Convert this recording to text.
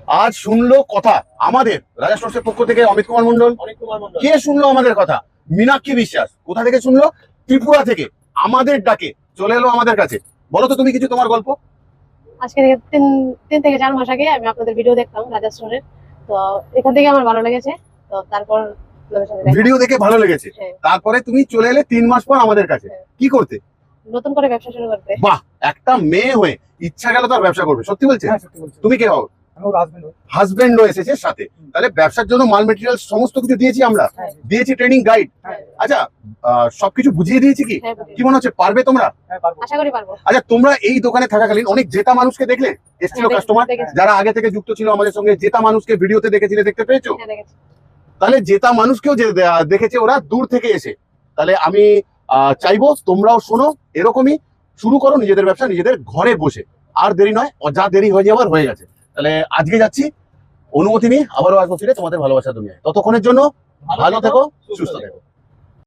আজ শুনলো কথা আমাদের রাজা স্টোর্সের পক্ষ থেকে অমিত কুমার মন্ডল। কে শুনলো আমাদের কথা? মীনাক্ষী বিশ্বাস। কোথা থেকে শুনলো? ত্রিপুরা থেকে। আমাদের ডাকে চলে এলো আমাদের কাছে। বলো তো তুমি কিছু তোমার গল্প। আজকে তিন থেকে 4 মাস আগে আমি আপনাদের ভিডিও দেখতাম রাজা স্টোরের, তো এখান থেকে আমার ভালো লেগেছে। তো তারপর ভিডিও দেখে ভালো লেগেছে, তারপরে তুমি চলে এলে 3 মাস পর আমাদের কাছে। কি করতে? নতুন করে ব্যবসা শুরু করতে। বাহ, একটা মেয়ে হয়ে ইচ্ছা গেল তার ব্যবসা করবে। সত্যি বলছে? তুমি কে হও? হাজবেন্ডও এসেছে সাথে। তাহলে ব্যবসার জন্য মাল মেটেরিয়াল সমস্ত কিছু দিয়েছি আমরা, দিয়েছি ট্রেনিং গাইড। আচ্ছা, সবকিছু বুঝিয়ে দিয়েছি কি? কি মনে হচ্ছে পারবে তোমরা? আশা করি পারবো। আচ্ছা, তোমরা এই দোকানে থাকাকালীন অনেক জেতা মানুষকে দেখলে? এসেছিল কাস্টমার যারা আগে থেকে যুক্ত ছিল আমাদের সঙ্গে, জেতা মানুষকে ভিডিওতে দেখেছিলে, দেখতে পেয়েছো? তাহলে জেতা মানুষকেও যে দেখেছে ওরা দূর থেকে এসে। তাহলে আমি চাইবো তোমরাও শোনো, এরকমই শুরু করো নিজেদের ব্যবসা নিজেদের ঘরে বসে। আর দেরি নয়, যা দেরি হয়ে যাওয়ার হয়ে গেছে। তাহলে আজকে যাচ্ছি, অনুমতি নিয়ে আবারও আসবো ফিরে তোমাদের ভালোবাসা দুনিয়ায়। ততক্ষণের জন্য ভালো থেকো, সুস্থ থেকো।